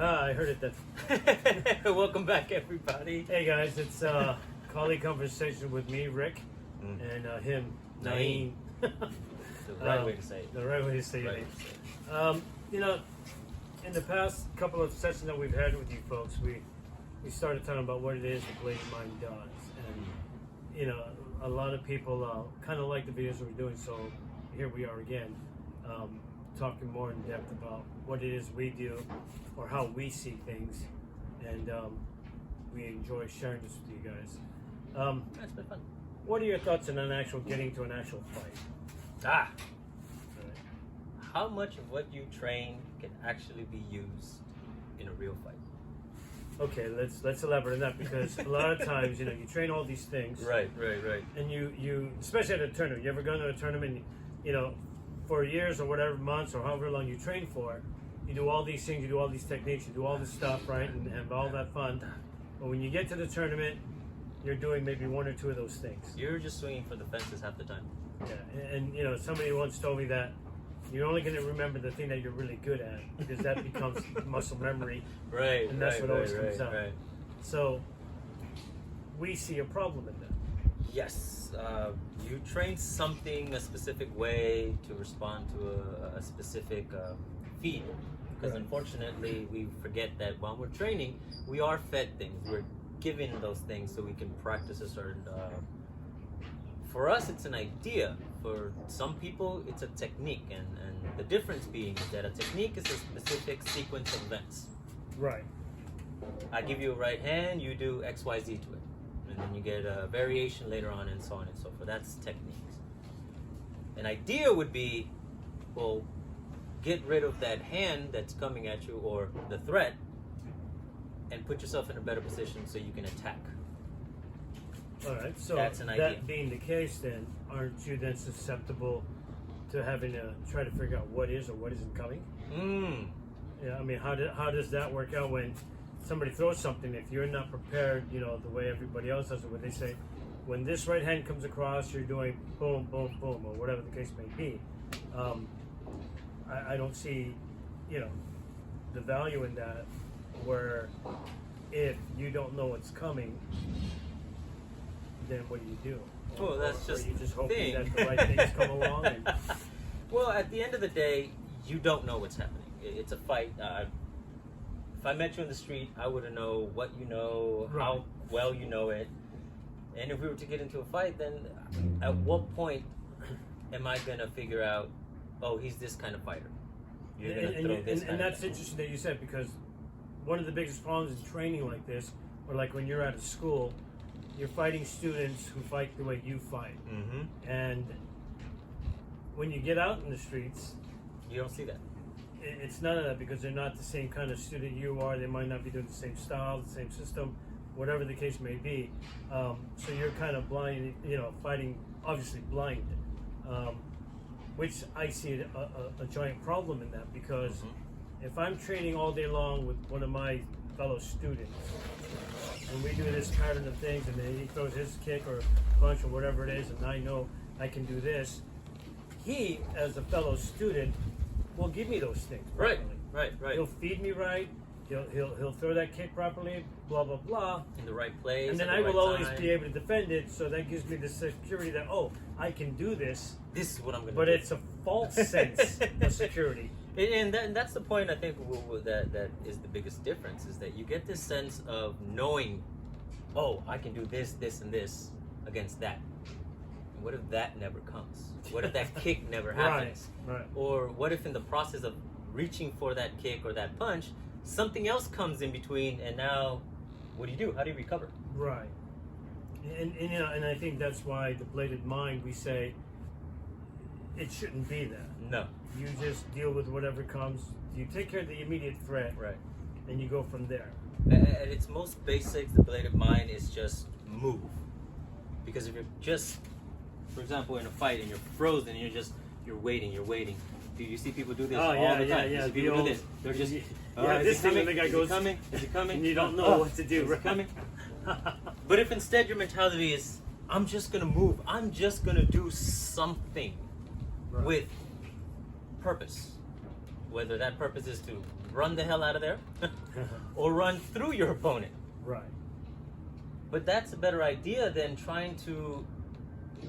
I heard it then. Welcome back, everybody. Hey guys, it's colleague conversation with me, Rick, and him, Naeem. The right way to say it. The right way to say Right. it. You know, in the past couple of sessions that we've had with you folks, we started talking about what it is the Bladed Mind does, and you know, a lot of people kind of like the videos we're doing. So here we are again, talking more in depth about what it is we do or how we see things, and we enjoy sharing this with you guys. That's been fun. What are your thoughts on getting to an actual fight? Ah, how much of what you train can actually be used in a real fight? Okay, let's elaborate on that, because a lot of times, you know, you train all these things, Right. and you especially at a tournament. You ever gone to a tournament, you know, for years or whatever months or however long you train for, you do all these things, you do all these techniques, you do all this stuff, right, and have all that fun. But when you get to the tournament, you're doing maybe one or two of those things. You're just swinging for the fences half the time. Yeah, and you know, somebody once told me that you're only going to remember the thing that you're really good at, because that becomes muscle memory. Right. And that's what always comes out. Right. So we see a problem in that. Yes, you train something a specific way to respond to a specific feed. Because Right. unfortunately, we forget that while we're training, we are fed things. We're given those things so we can practice a certain. For us, it's an idea. For some people, it's a technique, and the difference being that a technique is a specific sequence of events. Right. I give you a right hand, you do X, Y, Z to it. And then you get a variation later on, and so on and so forth. That's techniques. An idea would be, well, get rid of that hand that's coming at you, or the threat, and put yourself in a better position so you can attack. All right. So That's an idea. that being the case, then aren't you then susceptible to having to try to figure out what is or what isn't coming? Yeah. I mean, how does that work out when somebody throws something? If you're not prepared, you know, the way everybody else does it, where they say, when this right hand comes across, you're doing boom, boom, boom, or whatever the case may be. I don't see, you know, the value in that, where if you don't know what's coming, then what do? Well, that's Or just you just the hoping thing. that the right things come along. And, Well, at the end of the day, you don't know what's happening. It's a fight. If I met you in the street, I wouldn't know what you know, Right. how well you know it. And if we were to get into a fight, then at what point am I going to figure out, oh, he's this kind of fighter? You're going to throw this kind and of that's thing. interesting that you said, because one of the biggest problems in training like this, or like when you're out of school, you're fighting students who fight the way you fight. Mm-hmm. And when you get out in the streets, You don't see that. it's none of that, because they're not the same kind of student you are. They might not be doing the same style, the same system, whatever the case may be. So you're kind of blind, you know, fighting obviously blind, which I see a giant problem in that, because if I'm training all day long with one of my fellow students, and we do this pattern of things, and then he throws his kick or punch or whatever it is, and I know I can do this, he, as a fellow student, will give me those things Right. properly. He'll feed me right. He'll throw that kick properly. Blah blah blah. In the right place. And then at I the will right always time. be able to defend it. So that gives me the security that, oh, I can do this. This is what I'm going to But do. it's a false sense of security. And that's the point, I think, that is the biggest difference, is that you get this sense of knowing, oh, I can do this, this, and this against that. And what if that never comes? What if that kick never happens? Right. Or what if in the process of reaching for that kick or that punch, something else comes in between, and now what do? How do you recover? Right. And you know, and I think that's why the Bladed Mind, we say it shouldn't be that. No. You just deal with whatever comes. You take care of the immediate threat, Right. and you go from there. At its most basic, the Bladed Mind is just move. Because if you're just, for example, in a fight and you're frozen, and you're waiting. Do you see people do this all the time? You see people do this. They're just, this thing when the guy goes, coming? Is it coming? and you don't know what to do. Is Right? it coming? But if instead your mentality is, I'm just gonna move. I'm just gonna do something Right. with purpose. whether that purpose is to run the hell out of there or run through your opponent. Right. But that's a better idea than trying to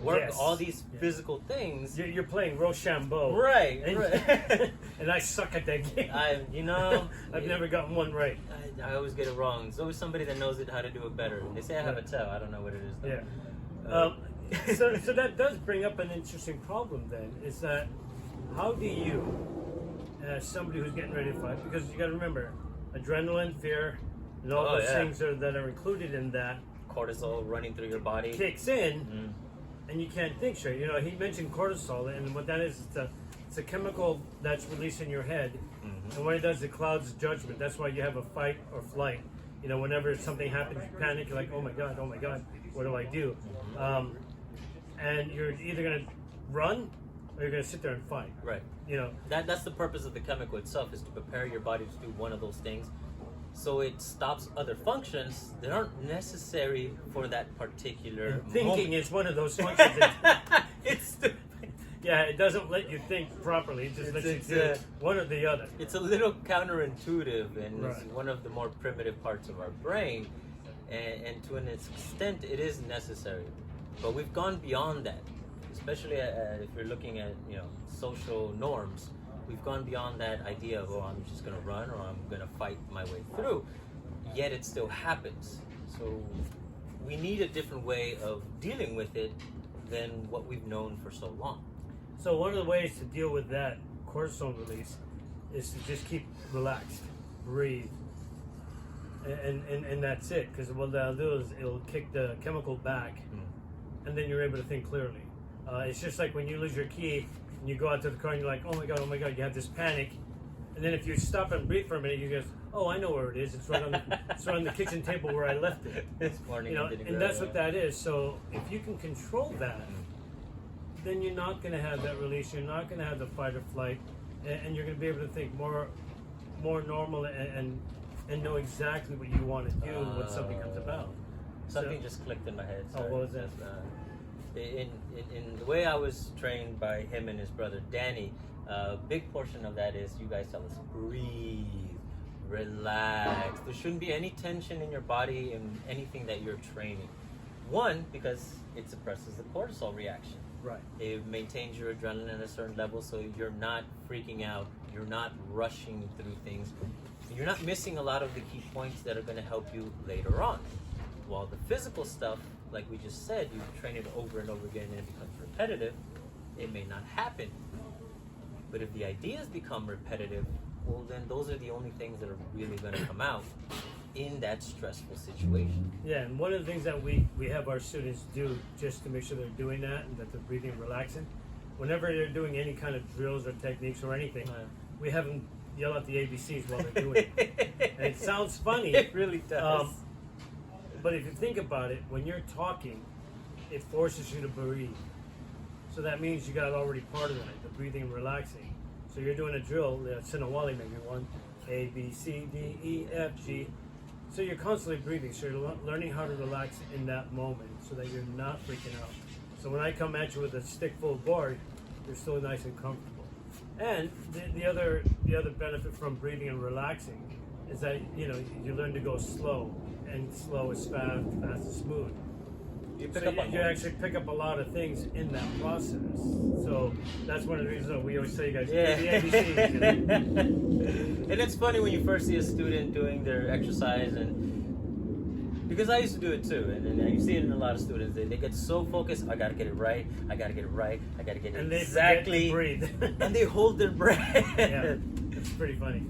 work Yes. all these physical things. You're playing Rochambeau. Right, And, right. and I suck at that game. I've never gotten one right. I always get it wrong. There's always somebody that knows how to do it better. They say I have a tell. I don't know what it is, though. Yeah. So that does bring up an interesting problem then, is that how do you, as somebody who's getting ready to fight, because you got to remember, adrenaline, fear, and all those things that are included in that Cortisol running through your body. kicks in, and you can't think straight. You know, he mentioned cortisol, and what that is, it's a chemical that's released in your head, and what it does, it clouds judgment. That's why you have a fight or flight. You know, whenever something happens, you panic. You're like, oh my god, what do I do? And you're either gonna run or you're gonna sit there and fight. Right. You know, That's the purpose of the chemical itself, is to prepare your body to do one of those things, so it stops other functions that aren't necessary for that particular thinking moment. is one of those functions. It's stupid. Yeah, it doesn't let you think properly. It just lets you do one or the other. It's a little counterintuitive, and it's Right. one of the more primitive parts of our brain, and to an extent it is necessary, but we've gone beyond that, especially if you're looking at social norms. We've gone beyond that idea of, oh, I'm just going to run or I'm going to fight my way through, yet it still happens. So we need a different way of dealing with it than what we've known for so long. So one of the ways to deal with that cortisol release is to just keep relaxed, breathe, and that's it. Because what that'll do is it'll kick the chemical back, and then you're able to think clearly. It's just like when you lose your key and you go out to the car and you're like, oh my god, you have this panic, and then if you stop and breathe for a minute, you go, oh, I know where it is. It's right on the kitchen table where I left it. This morning, And that's what that is. So if you can control that, then you're not going to have that release. You're not going to have the fight or flight, and you're going to be able to think more normal and know exactly what you want to do when something comes about. Something just clicked in my head. Oh, what was that? In the way I was trained by him and his brother Danny, a big portion of that is you guys tell us breathe, relax. There shouldn't be any tension in your body in anything that you're training. One, because it suppresses the cortisol reaction. Right. It maintains your adrenaline at a certain level, so you're not freaking out. You're not rushing through things. You're not missing a lot of the key points that are going to help you later on. While the physical stuff, like we just said, you train it over and over again and it becomes repetitive, it may not happen. But if the ideas become repetitive, well, then those are the only things that are really going to come out in that stressful situation. Yeah, and one of the things that we have our students do just to make sure they're doing that and that they're breathing and relaxing, whenever they're doing any kind of drills or techniques or anything, we have them yell out the ABCs while they're doing it. And it sounds funny. It really does. But if you think about it, when you're talking, it forces you to breathe. So that means you got already part of that, the breathing and relaxing. So you're doing a drill, Sinawali maybe one, A, B, C, D, E, F, G. So you're constantly breathing. So you're learning how to relax in that moment so that you're not freaking out. So when I come at you with a stick full of board, you're still nice and comfortable. And the other benefit from breathing and relaxing is that you learn to go slow, and slow is fast, fast is smooth. You actually pick up a lot of things in that process. So that's one of the reasons we always say, you guys, do the ABCs. And it's funny when you first see a student doing their exercise, and because I used to do it too, and you see it in a lot of students, they get so focused, I gotta get it right, I gotta get it and exactly, they breathe. And they hold their breath. Yeah, it's pretty funny.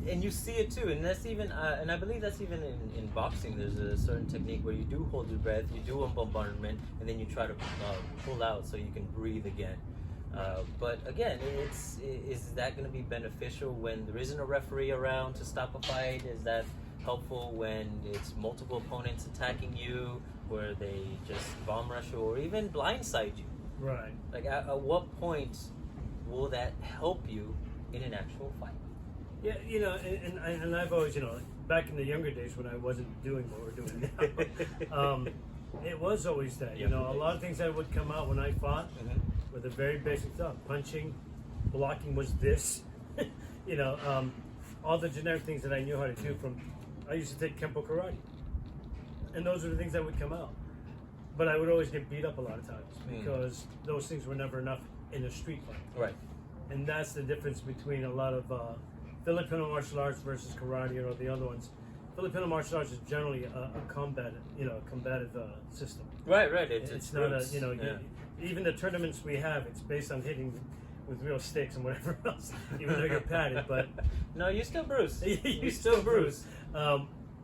And you see it too, and that's even, and I believe that's even in boxing. There's a certain technique where you do hold your breath, you do a bombardment, and then you try to pull out so you can breathe again. But again, is that going to be beneficial when there isn't a referee around to stop a fight? Is that helpful when it's multiple opponents attacking you, where they just bomb rush you or even blindside you? Right. Like at what point will that help you in an actual fight? Yeah, and I've always, back in the younger days when I wasn't doing what we're doing now, it was always that, a lot of things that would come out when I fought were the very basic stuff. Punching, blocking was this, all the generic things that I knew how to do from, I used to take Kempo karate. And those are the things that would come out. But I would always get beat up a lot of times because those things were never enough in a street fight. Right. And that's the difference between a lot of Filipino martial arts versus karate or the other ones. Filipino martial arts is generally a combative system. Right. It's not roots. Even the tournaments we have, it's based on hitting with real sticks and whatever else, even though you're padded. But no, you still bruise. you still bruise.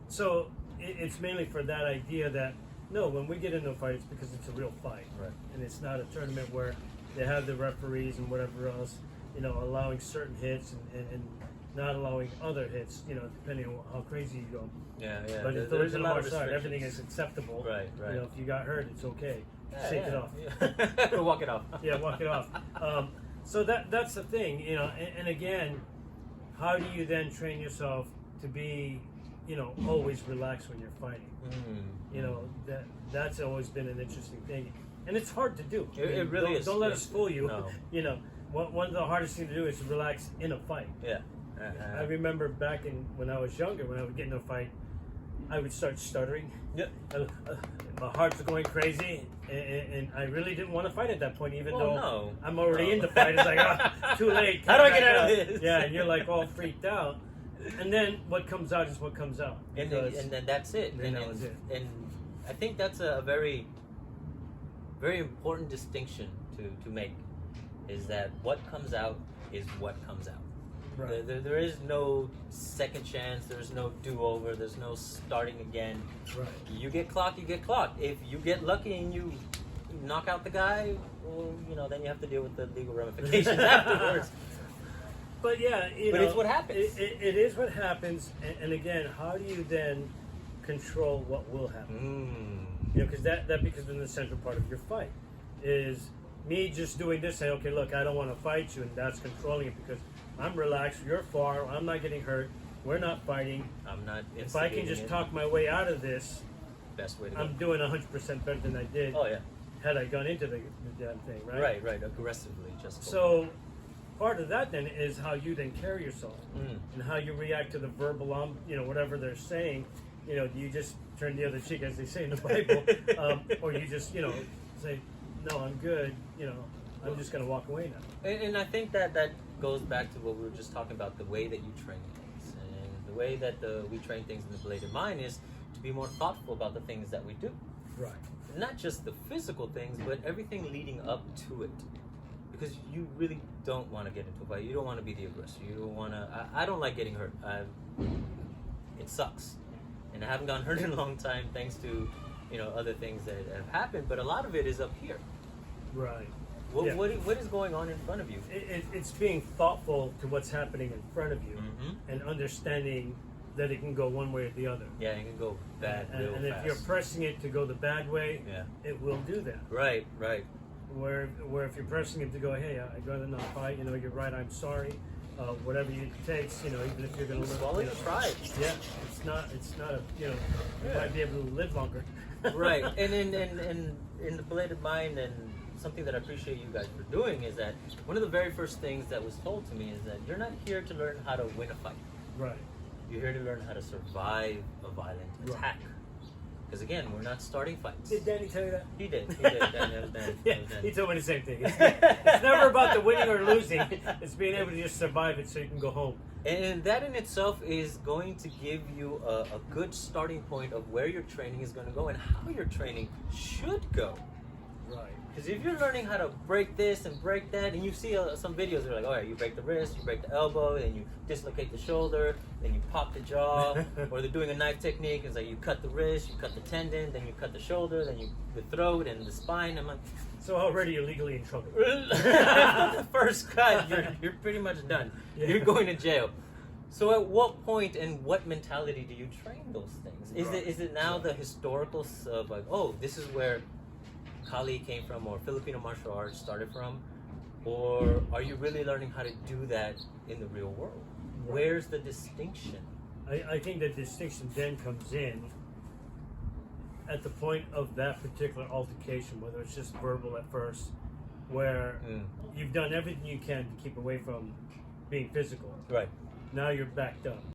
So it's mainly for that idea that, no, when we get into a fight, it's because it's a real fight. Right. And it's not a tournament where they have the referees and whatever else, allowing certain hits and not allowing other hits, depending on how crazy you go. Yeah. But in There's a Filipino lot of martial art, restrictions. everything is acceptable. Right. If you got hurt, it's okay. Shake it off. Yeah. Walk it off. Yeah, walk it off. So that's the thing, and again, how do you then train yourself to be, always relaxed when you're fighting? That's always been an interesting thing, and it's hard to do. It really is. Don't let us fool you. No. One of the hardest things to do is to relax in a fight. Yeah. I remember back when I was younger, when I would get in a fight, I would start stuttering. Yep. My heart's going crazy, and I really didn't want to fight at that point, even though no. I'm already in the fight. It's like, too late. How do I get out of this? Yeah, and you're like all freaked out. And then what comes out is what comes out. And then that's it. Then that was it. And I think that's a very, very important distinction to make, is that what comes out is what comes out. Right. There is no second chance. There's no do-over. There's no starting again. Right. You get clocked, you get clocked. If you get lucky and you knock out the guy, well, then you have to deal with the legal ramifications afterwards. But yeah, but it's what happens. It is what happens. And again, how do you then control what will happen? Because that becomes the central part of your fight. Is me just doing this, saying, okay, look, I don't want to fight you, and that's controlling it because I'm relaxed, you're far, I'm not getting hurt, we're not fighting. I'm not. If I can just talk my way out of this, best way to I'm doing 100% better than I did. Oh yeah. Had I gone into the damn thing, right? Right. Aggressively, just. So, part of that then is how you then carry yourself and how you react to the verbal, whatever they're saying. Do you just turn the other cheek, as they say in the Bible, or you just, say, no, I'm good. I'm just going to walk away now. And I think that goes back to what we were just talking about, the way that you train things. And the way that we train things in the Bladed Mind is to be more thoughtful about the things that we do. Right. Not just the physical things, but everything leading up to it. Because you really don't want to get into a fight. You don't want to be the aggressor. You don't want to... I don't like getting hurt. It sucks. And I haven't gotten hurt in a long time thanks to, other things that have happened. But a lot of it is up here. Right. What is going on in front of you? It's being thoughtful to what's happening in front of you and understanding that it can go one way or the other. Yeah, it can go bad real fast. And if you're pressing it to go the bad way, it will do that. Right. Where if you're pressing it to go, hey, I'd rather not fight, you're right, I'm sorry, whatever it takes, even if you're going to swallow your pride. Yeah, it's not a, you might be able to live longer. Right. And in the Bladed Mind, and something that I appreciate you guys for doing, is that one of the very first things that was told to me is that you're not here to learn how to win a fight. Right. You're here to learn how to survive a violent attack. Because again, we're not starting fights. Did Danny tell you that? He did. Danny. Yeah, he told me the same thing. It's never about the winning or losing. It's being able to just survive it so you can go home. And that in itself is going to give you a good starting point of where your training is going to go and how your training should go. Right. Because if you're learning how to break this and break that, and you see some videos, they're like, all right, you break the wrist, you break the elbow, then you dislocate the shoulder, then you pop the jaw, or they're doing a knife technique, it's like you cut the wrist, you cut the tendon, then you cut the shoulder, then the throat and the spine. I'm like, so already you're legally in trouble. After the first cut, you're pretty much done. Yeah. You're going to jail. So at what point and what mentality do you train those things? Is it now the historical of like, oh, this is where Kali came from, or Filipino martial arts started from, or are you really learning how to do that in the real world? Right. Where's the distinction? I think the distinction then comes in at the point of that particular altercation, whether it's just verbal at first, where you've done everything you can to keep away from being physical. Right. Now you're backed up.